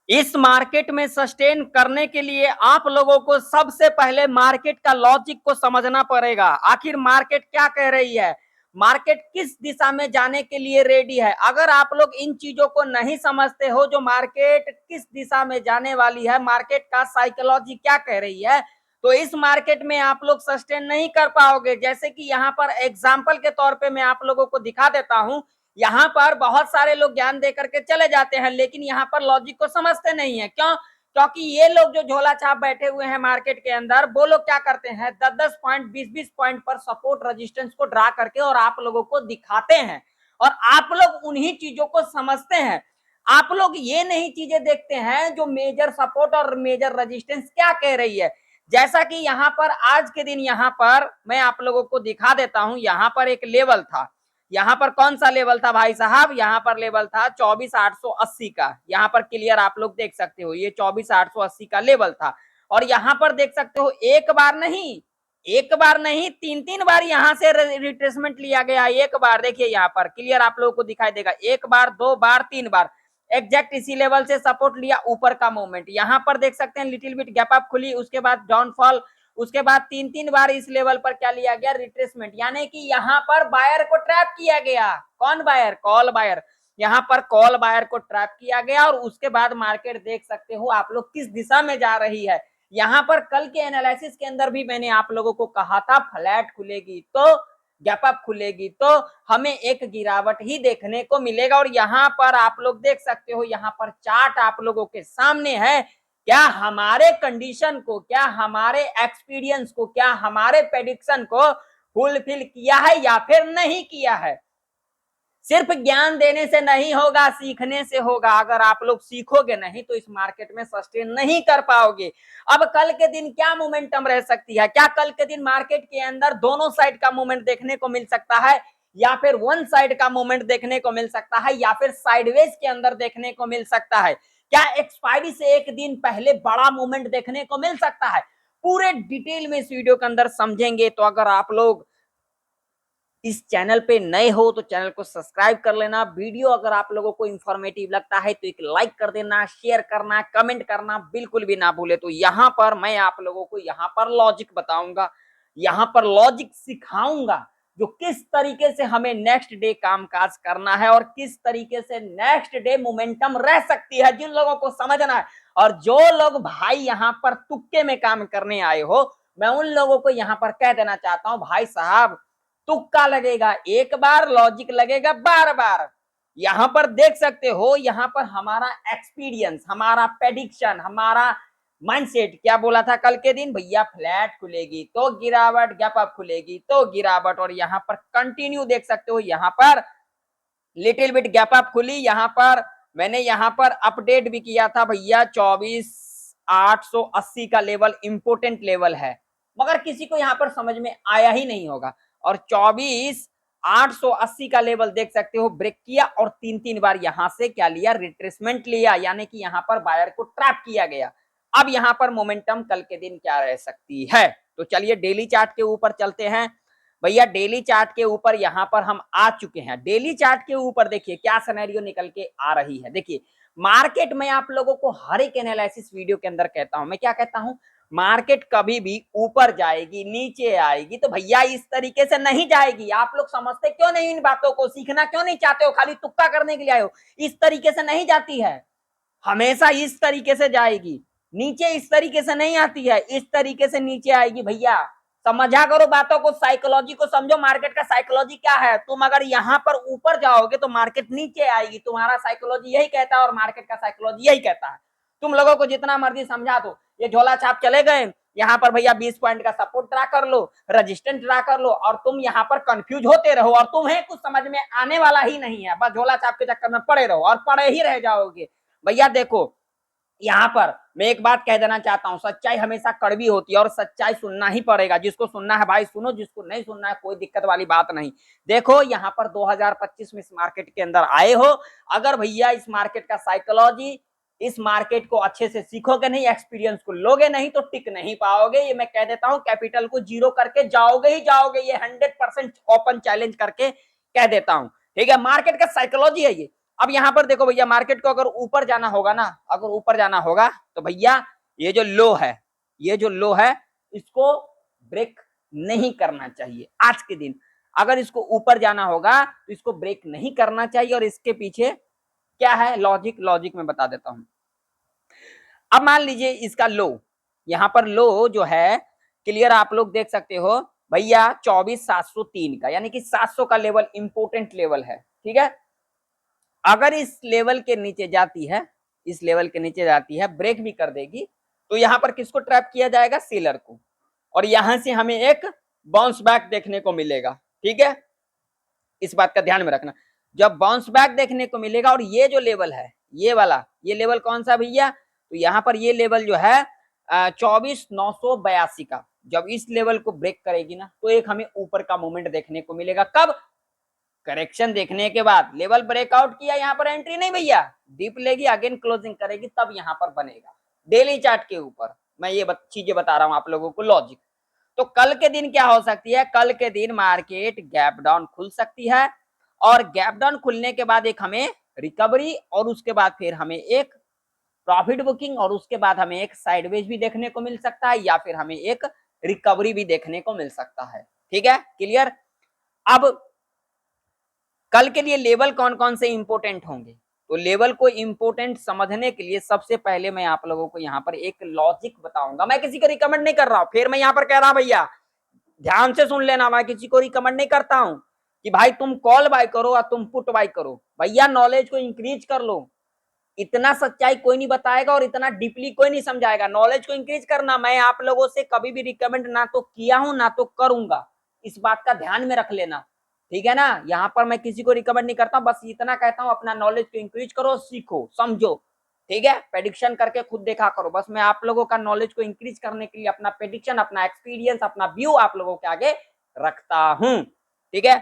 इस मार्केट में सस्टेन करने के लिए आप लोगों को सबसे पहले मार्केट का लॉजिक को समझना पड़ेगा। आखिर मार्केट क्या कह रही है, मार्केट किस दिशा में जाने के लिए रेडी है। अगर आप लोग इन चीजों को नहीं समझते हो, जो मार्केट किस दिशा में जाने वाली है, मार्केट का साइकोलॉजी क्या कह रही है, तो इस मार्केट में आप लोग सस्टेन नहीं कर पाओगे। जैसे कि यहाँ पर एग्जाम्पल के तौर पे मैं आप लोगों को दिखा देता हूं। यहाँ पर बहुत सारे लोग ज्ञान दे करके चले जाते हैं, लेकिन यहाँ पर लॉजिक को समझते नहीं है। क्यों? क्योंकि ये लोग जो झोला छाप बैठे हुए हैं मार्केट के अंदर, वो लोग क्या करते हैं, 10-10 पॉइंट 20-20 पॉइंट पर सपोर्ट रेजिस्टेंस को ड्रा करके और आप लोगों को दिखाते हैं, और आप लोग उन्हीं चीजों को समझते हैं। आप लोग ये नहीं चीजें देखते हैं जो मेजर सपोर्ट और मेजर रेजिस्टेंस क्या कह रही है। जैसा कि यहाँ पर आज के दिन यहाँ पर मैं आप लोगों को दिखा देता हूं। यहाँ पर एक लेवल था, यहाँ पर कौन सा लेवल था भाई साहब, यहाँ पर लेवल था 24,880 का। यहाँ पर क्लियर आप लोग देख सकते हो, ये 24,880 का लेवल था। और यहाँ पर देख सकते हो एक बार नहीं 3-3 बार यहाँ से रिट्रेसमेंट लिया गया। एक बार देखिए यहाँ पर क्लियर आप लोगों को दिखाई देगा, एक बार, 2 बार, 3 बार एग्जैक्ट इसी लेवल से सपोर्ट लिया, ऊपर का मूवमेंट। यहाँ पर देख सकते हैं लिटिल बिट गैप अप खुली, उसके बाद डाउनफॉल, उसके बाद 3-3 बार इस लेवल पर क्या लिया गया, रिट्रेसमेंट। यानी कि यहाँ पर बायर को ट्रैप किया गया। कौन बायर? Call buyer. यहाँ पर कॉल बायर को ट्रैप किया गया, और उसके बाद मार्केट देख सकते हो आप लोग किस दिशा में जा रही है। यहाँ पर कल के एनालिसिस के अंदर भी मैंने आप लोगों को कहा था, फ्लैट खुलेगी तो, गैप अप खुलेगी तो हमें एक गिरावट ही देखने को मिलेगा। और यहाँ पर आप लोग देख सकते हो, यहाँ पर चार्ट आप लोगों के सामने है। क्या हमारे कंडीशन को, क्या हमारे एक्सपीरियंस को, क्या हमारे प्रेडिक्शन को फुलफिल किया है या फिर नहीं किया है? सिर्फ ज्ञान देने से नहीं होगा, सीखने से होगा। अगर आप लोग सीखोगे नहीं तो इस मार्केट में सस्टेन नहीं कर पाओगे। अब कल के दिन क्या मोमेंटम रह सकती है? क्या कल के दिन मार्केट के अंदर दोनों साइड का मूवमेंट देखने को मिल सकता है, या फिर वन साइड का मूवमेंट देखने को मिल सकता है, या फिर साइडवेज के अंदर देखने को मिल सकता है? क्या एक्सपायरी से एक दिन पहले बड़ा मूवमेंट देखने को मिल सकता है? पूरे डिटेल में इस वीडियो के अंदर समझेंगे। तो अगर आप लोग इस चैनल पे नए हो तो चैनल को सब्सक्राइब कर लेना। वीडियो अगर आप लोगों को इंफॉर्मेटिव लगता है तो एक लाइक कर देना, शेयर करना, कमेंट करना बिल्कुल भी ना भूले। तो यहाँ पर मैं आप लोगों को यहाँ पर लॉजिक बताऊंगा, यहाँ पर लॉजिक सिखाऊंगा, जो किस तरीके से हमें नेक्स्ट डे कामकाज करना है और किस तरीके से नेक्स्ट डे मोमेंटम रह सकती है, जिन लोगों को समझना है। और जो लोग भाई यहाँ पर तुक्के में काम करने आए हो, मैं उन लोगों को यहाँ पर कह देना चाहता हूं, भाई साहब तुक्का लगेगा एक बार, लॉजिक लगेगा बार बार। यहां पर देख सकते हो, यहां पर हमारा एक्सपीरियंस, हमारा प्रेडिक्शन, हमारा माइंडसेट क्या बोला था कल के दिन, भैया फ्लैट खुलेगी तो गिरावट, गैप अप खुलेगी तो गिरावट। और यहां पर कंटिन्यू देख सकते हो, यहां पर लिटिल बिट गैप अप खुली। यहां पर मैंने यहां पर अपडेट भी किया था, भैया 24,880 का लेवल इंपोर्टेंट लेवल है, मगर किसी को यहां पर समझ में आया ही नहीं होगा। और 24,880 का लेवल देख सकते हो ब्रेक किया, और 3-3 बार यहां से क्या लिया, रिट्रेसमेंट लिया, यानी कि यहां पर बायर को ट्रैप किया गया। अब यहां पर मोमेंटम कल के दिन क्या रह सकती है? तो चलिए डेली चार्ट के ऊपर चलते हैं। भैया डेली चार्ट के ऊपर यहां पर हम आ चुके हैं। डेली चार्ट के ऊपर देखिए क्या सिनेरियो निकल के आ रही है। देखिए मार्केट में आप लोगों को हर एक एनालिसिस वीडियो के अंदर कहता हूं, मैं क्या कहता हूं, मार्केट कभी भी ऊपर जाएगी नीचे आएगी तो भैया इस तरीके से नहीं जाएगी। आप लोग समझते क्यों नहीं इन बातों को, सीखना क्यों नहीं चाहते हो, खाली तुक्का करने के लिए आए हो? इस तरीके से नहीं जाती है, हमेशा इस तरीके से जाएगी। नीचे इस तरीके से नहीं आती है, इस तरीके से नीचे आएगी। भैया समझा करो बातों को, साइकोलॉजी को समझो, मार्केट का साइकोलॉजी क्या है। तुम अगर यहाँ पर ऊपर जाओगे तो मार्केट नीचे आएगी, तुम्हारा साइकोलॉजी यही कहता है और मार्केट का साइकोलॉजी यही कहता है। तुम लोगों को जितना मर्जी समझा दो, ये झोला छाप चले गए, यहाँ पर भैया 20 पॉइंट का सपोर्ट ड्रा कर लो, रजिस्टेंस ड्रा कर लो, और तुम यहाँ पर कंफ्यूज होते रहो, और तुम्हें कुछ समझ में आने वाला ही नहीं है। बस झोला छाप के चक्कर में पड़े रहो और पड़े ही रह जाओगे। भैया देखो यहाँ पर मैं एक बात कह देना चाहता हूं, सच्चाई हमेशा कड़वी होती है और सच्चाई सुनना ही पड़ेगा। जिसको सुनना है भाई सुनो, जिसको नहीं सुनना है कोई दिक्कत वाली बात नहीं। देखो यहाँ पर 2025 में इस मार्केट के अंदर आए हो, अगर भैया इस मार्केट का साइकोलॉजी, इस मार्केट को अच्छे से सीखोगे नहीं, एक्सपीरियंस को लोगे नहीं तो टिक नहीं पाओगे। ये मैं कह देता हूं, कैपिटल को जीरो करके जाओगे ही जाओगे, ये 100% ओपन चैलेंज करके कह देता हूं। ठीक है, मार्केट का साइकोलॉजी है ये। अब यहाँ पर देखो भैया, मार्केट को अगर ऊपर जाना होगा ना, अगर ऊपर जाना होगा तो भैया ये जो लो है, ये जो लो है इसको ब्रेक नहीं करना चाहिए आज के दिन। अगर इसको ऊपर जाना होगा तो इसको ब्रेक नहीं करना चाहिए। और इसके पीछे क्या है लॉजिक, लॉजिक में बता देता हूं। अब मान लीजिए इसका लो, यहां पर लो जो है क्लियर आप लोग देख सकते हो भैया 24,703 का, यानी कि 700 का लेवल इंपोर्टेंट लेवल है। ठीक है, अगर इस लेवल के नीचे जाती है, इस लेवल के नीचे जाती है, ब्रेक भी कर देगी, तो यहां पर किसको ट्रैप किया जाएगा, सेलर को, और यहां से हमें एक बाउंस बैक देखने को मिलेगा। ठीक है, इस बात का ध्यान में रखना, जब बाउंस बैक देखने को मिलेगा और ये जो लेवल है, ये वाला, ये लेवल कौन सा भैया, तो यहाँ पर ये लेवल जो है 24,982 का, जब इस लेवल को ब्रेक करेगी ना तो एक हमें ऊपर का मूवमेंट देखने को मिलेगा। कब, करेक्शन देखने के बाद, लेवल ब्रेकआउट किया, यहाँ पर एंट्री नहीं भैया, डीप लेगी अगेन क्लोजिंग करेगी, तब यहाँ पर बनेगा डेली चार्ट के ऊपर। मैं ये चीजें बता रहा हूं आप लोगों को लॉजिक। तो कल के दिन क्या हो सकती है, कल के दिन मार्केट गैप डाउन खुल सकती है, और गैप डाउन खुलने के बाद एक हमें रिकवरी, और उसके बाद फिर हमें एक प्रॉफिट बुकिंग, और उसके बाद हमें एक साइडवेज भी देखने को मिल सकता है, या फिर हमें एक रिकवरी भी देखने को मिल सकता है। ठीक है, क्लियर। अब कल के लिए लेवल कौन कौन से इंपोर्टेंट होंगे, तो लेवल को इंपोर्टेंट समझने के लिए सबसे पहले मैं आप लोगों को यहाँ पर एक लॉजिक बताऊंगा। मैं किसी को रिकमेंड नहीं कर रहा हूं, फिर मैं यहाँ पर कह रहा हूं भैया ध्यान से सुन लेना, मैं किसी को रिकमेंड नहीं करता हूं कि भाई तुम कॉल बाय करो या तुम पुट बाय करो। भैया नॉलेज को इंक्रीज कर लो, इतना सच्चाई कोई नहीं बताएगा और इतना डीपली कोई नहीं समझाएगा। नॉलेज को इंक्रीज करना मैं आप लोगों से कभी भी रिकमेंड ना तो किया हूं ना तो करूंगा, इस बात का ध्यान में रख लेना। ठीक है ना, यहाँ पर मैं किसी को रिकमेंड नहीं करता, बस इतना कहता हूँ अपना नॉलेज को इंक्रीज करो, सीखो, समझो। ठीक है, प्रेडिक्शन करके खुद देखा करो, बस मैं आप लोगों का नॉलेज को इंक्रीज करने के लिए अपना प्रेडिक्शन, अपना एक्सपीरियंस, अपना व्यू आप लोगों के आगे रखता हूं। ठीक है,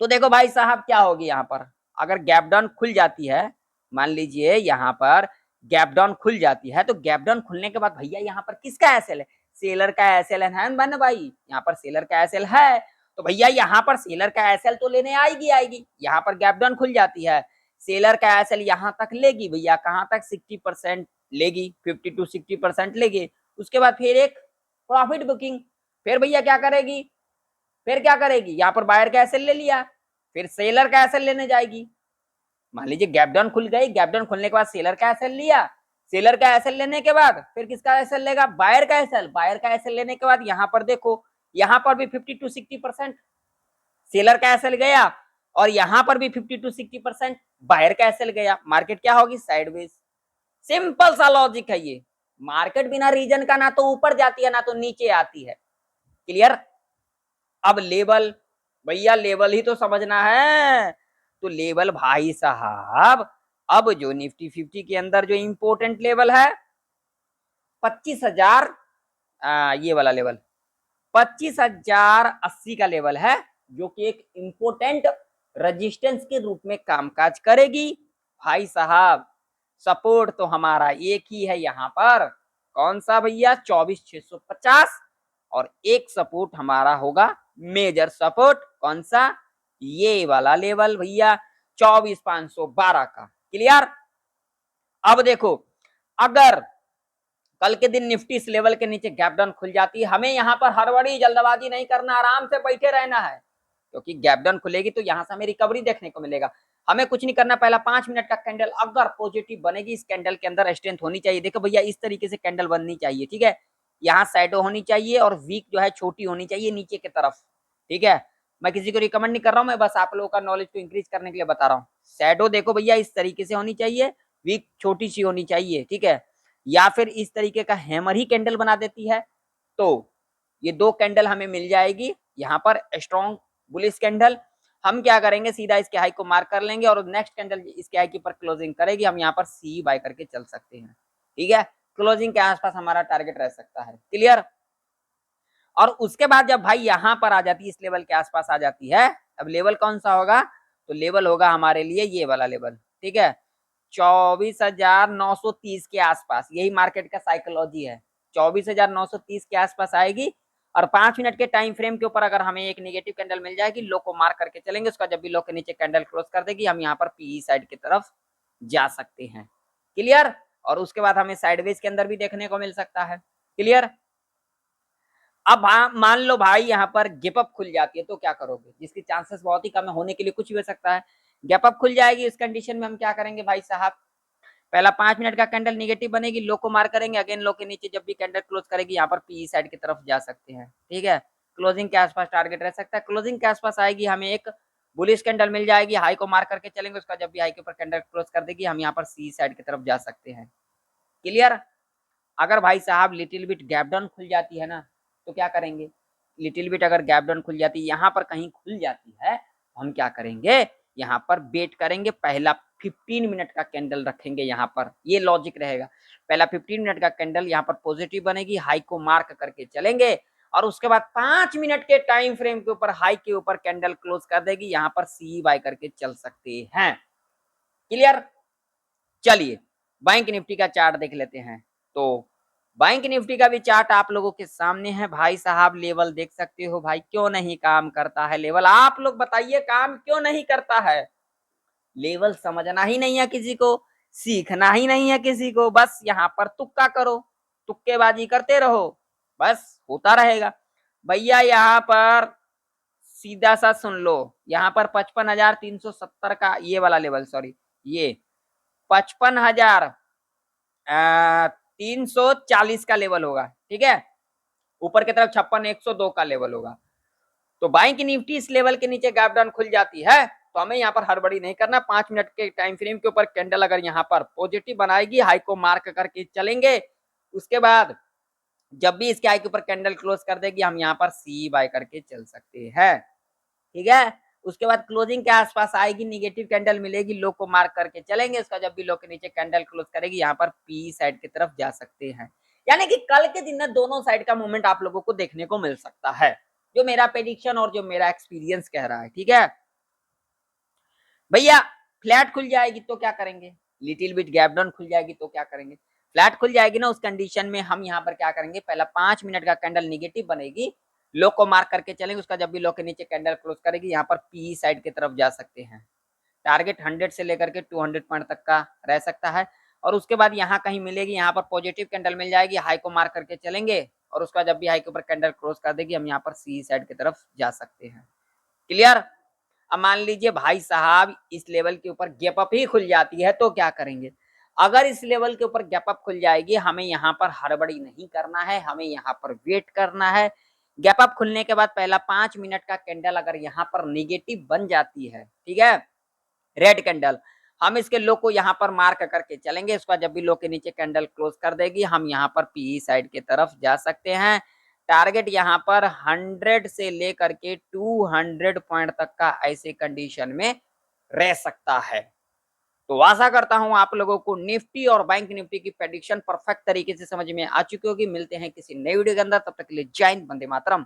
तो देखो भाई साहब क्या होगी, यहाँ पर अगर गैप डाउन खुल जाती है, मान लीजिए यहाँ पर गैप डाउन खुल जाती है, तो गैप डाउन खुलने के बाद भैया यहाँ पर किसका एसएल है, सेलर का एसएल है ना भाई, यहाँ पर सेलर का एसएल है, तो भैया यहाँ पर सेलर का एसएल तो लेने आएगी आएगी। यहाँ पर गैप डाउन खुल जाती है, सेलर का एसएल यहाँ तक लेगी भैया, कहाँ तक 60% लेगी, 50 to 60% लेगी। उसके बाद फिर एक प्रॉफिट बुकिंग, फिर भैया क्या करेगी, फिर क्या करेगी, यहाँ पर बायर का एसएल ले लिया, फिर सेलर का एसएल लेने जाएगी। मान लीजिए गैप डाउन खुल गई, गैप डाउन खुलने के बाद सेलर का एसएल लिया, सेलर का एसएल लेने के बाद फिर किसका एसएल लेगा, बायर का एसएल, बायर का एसएल लेने के बाद यहाँ पर देखो, यहाँ पर भी 50 to 60% सेलर का एसएल गया, और यहाँ पर भी 50 to 60% बायर का एसएल गया। मार्केट क्या होगी, साइडवेज। सिंपल सा लॉजिक है ये, मार्केट बिना रीजन का ना तो ऊपर जाती है ना तो नीचे आती है। क्लियर। अब लेवल, भैया लेवल ही तो समझना है, तो लेवल भाई साहब, अब जो निफ्टी 50 के अंदर जो इंपोर्टेंट लेवल है 25,000, ये वाला लेवल 25,080 का लेवल है, जो कि एक इंपोर्टेंट रेजिस्टेंस के रूप में कामकाज करेगी। भाई साहब सपोर्ट तो हमारा एक ही है यहाँ पर, कौन सा भैया, 24,650, और एक सपोर्ट हमारा होगा मेजर सपोर्ट, कौन सा, ये वाला लेवल भैया 24,512 का। क्लियर। अब देखो अगर कल के दिन निफ्टी इस लेवल के नीचे गैप डाउन खुल जाती है, हमें यहाँ पर हड़बड़ी जल्दबाजी नहीं करना, आराम से बैठे रहना है, क्योंकि गैप डाउन खुलेगी तो यहाँ से हमें रिकवरी देखने को मिलेगा। हमें कुछ नहीं करना, पहला 5 मिनट का कैंडल अगर पॉजिटिव बनेगी, इस कैंडल के अंदर स्ट्रेंथ होनी चाहिए। देखो भैया इस तरीके से कैंडल बननी चाहिए। ठीक है, यहाँ शैडो होनी चाहिए और वीक जो है छोटी होनी चाहिए नीचे की तरफ। ठीक है, मैं किसी को रिकमेंड नहीं कर रहा हूँ, मैं बस आप लोगों का नॉलेज को इंक्रीज करने के लिए बता रहा हूँ। शैडो देखो भैया इस तरीके से होनी चाहिए, वीक छोटी सी होनी चाहिए। ठीक है, या फिर इस तरीके का हैमर ही कैंडल बना देती है, तो ये दो कैंडल हमें मिल जाएगी यहाँ पर स्ट्रॉन्ग बुलिश कैंडल। हम क्या करेंगे, सीधा इसके हाई को मार्क कर लेंगे और नेक्स्ट कैंडल इसके हाई के ऊपर क्लोजिंग करेगी, हम यहाँ पर सी बाय करके चल सकते हैं। ठीक है, क्लोजिंग के आसपास हमारा टारगेट रह सकता है। क्लियर। और उसके बाद जब भाई यहाँ पर आ जाती है, इस लेवल के आसपास आ जाती है, अब लेवल कौन सा होगा, तो लेवल होगा हमारे लिए ये वाला लेवल। ठीक है, 24,930 के आसपास, यही मार्केट का साइकोलॉजी है, 24,930 के आसपास आएगी, और 5 मिनट के टाइम फ्रेम के ऊपर अगर हमें एक नेगेटिव कैंडल मिल जाएगी, लो को मार्क करके चलेंगे, उसका जब भी लो के नीचे कैंडल क्लोज कर देगी, हम यहाँ पर पीई साइड की तरफ जा सकते हैं। क्लियर? और उसके बाद हमें साइडवेज के अंदर भी देखने को मिल सकता है। क्लियर? अब मान लो भाई यहाँ पर गैप अप खुल जाती है तो क्या करोगे, जिसकी चांसेस बहुत ही कम है, होने के लिए कुछ भी हो सकता है। गैप अप खुल जाएगी, इस कंडीशन में हम क्या करेंगे भाई साहब, पहला 5 मिनट का कैंडल निगेटिव बनेगी, लो को मार करेंगे, अगेन लो के नीचे जब भी कैंडल क्लोज करेगी यहाँ पर पीई साइड की तरफ जा सकते हैं। ठीक है, क्लोजिंग के आसपास टारगेट रह सकता है, क्लोजिंग के आसपास आएगी, हमें एक बुलिश कैंडल मिल जाएगी, हाई को मार करके चलेंगे, उसका जब भी हाई के ऊपर कैंडल क्लोज कर देगी, हम यहाँ पर सी साइड की तरफ जा सकते हैं। क्लियर? अगर भाई साहब लिटिल बिट गैप डाउन खुल जाती है ना, तो क्या करेंगे, लिटिल बिट अगर गैप डाउन खुल जाती है, यहाँ पर कहीं खुल जाती है, हम क्या करेंगे, यहाँ पर वेट करेंगे, पहला 15 मिनट का कैंडल रखेंगे यहाँ पर, ये लॉजिक रहेगा। पहला 15 मिनट का कैंडल यहाँ पर पॉजिटिव बनेगी, हाई को मार्क करके चलेंगे, और उसके बाद 5 मिनट के टाइम फ्रेम के ऊपर हाई के ऊपर कैंडल क्लोज कर देगी, यहाँ पर सी बाय करके चल सकते हैं। क्लियर? चलिए बैंक निफ्टी का चार्ट देख लेते हैं। तो बैंक निफ्टी का भी चार्ट आप लोगों के सामने है भाई साहब, लेवल देख सकते हो भाई, क्यों नहीं काम करता है लेवल, आप लोग बताइए काम क्यों नहीं करता है। लेवल समझना ही नहीं है किसी को, सीखना ही नहीं है किसी को, बस यहाँ पर तुक्का करो, तुक्केबाजी करते रहो, बस होता रहेगा। भैया यहाँ पर सीधा सा सुन लो, यहाँ पर 55,370 का ये वाला लेवल, सॉरी ये 55,340 का लेवल होगा। ठीक है, ऊपर की तरफ 56,102 का लेवल होगा। तो बैंक निफ्टी इस लेवल के नीचे गैप डाउन खुल जाती है तो हमें यहाँ पर हड़बड़ी नहीं करना, 5 मिनट के टाइम फ्रेम के ऊपर कैंडल अगर यहाँ पर पॉजिटिव बनाएगी, हाई को मार्क करके चलेंगे, उसके बाद जब भी इसके हाई के ऊपर कैंडल क्लोज कर देगी, हम यहाँ पर सी बाय करके चल सकते हैं। ठीक है, उसके बाद क्लोजिंग के आसपास आएगी, निगेटिव कैंडल मिलेगी, लो को मार्क करके चलेंगे, उसका जब भी लो के नीचे कैंडल क्लोज करेगी, यहाँ पर पी साइड की तरफ जा सकते हैं। यानी कि कल के दिन में दोनों साइड का मूवमेंट आप लोगों को देखने को मिल सकता है, जो मेरा प्रेडिक्शन और जो मेरा एक्सपीरियंस कह रहा है। ठीक है भैया, फ्लैट खुल जाएगी तो क्या करेंगे, लिटिल बिट गैप डाउन खुल जाएगी तो क्या करेंगे, फ्लैट खुल जाएगी ना, उस कंडीशन में हम यहाँ पर क्या करेंगे, पहला 5 मिनट का कैंडल निगेटिव बनेगी, लो को मार्क करके चलेंगे, उसका जब भी लो के नीचे कैंडल क्लोज करेगी, यहाँ पर पी साइड की तरफ जा सकते हैं। टारगेट 100 से लेकर के 200 पॉइंट तक का रह सकता है, और उसके बाद यहाँ कहीं मिलेगी, यहाँ पर पॉजिटिव कैंडल मिल जाएगी, हाई को मार्क करके चलेंगे, और उसका जब भी हाई के ऊपर कैंडल क्लोज कर देगी, हम यहाँ पर सी साइड की तरफ जा सकते हैं। क्लियर? अब मान लीजिए भाई साहब इस लेवल के ऊपर गैप अप ही खुल जाती है तो क्या करेंगे, अगर इस लेवल के ऊपर गैप अप खुल जाएगी, हमें यहाँ पर हड़बड़ी नहीं करना है, हमें यहाँ पर वेट करना है। गैप अप खुलने के बाद पहला 5 मिनट का कैंडल अगर यहाँ पर निगेटिव बन जाती है, ठीक है, रेड कैंडल, हम इसके लो को यहाँ पर मार्क करके चलेंगे, उसका जब भी लो के नीचे कैंडल क्लोज कर देगी, हम यहाँ पर पीई साइड की तरफ जा सकते हैं। टारगेट यहाँ पर 100 से लेकर के 200 पॉइंट तक का ऐसे कंडीशन में रह सकता है। तो आशा करता हूं आप लोगों को निफ्टी और बैंक निफ्टी की प्रेडिक्शन परफेक्ट तरीके से समझ में आ चुकी होगी। मिलते हैं किसी नई वीडियो के अंदर, तब तक के लिए जय हिंद, वंदे मातरम।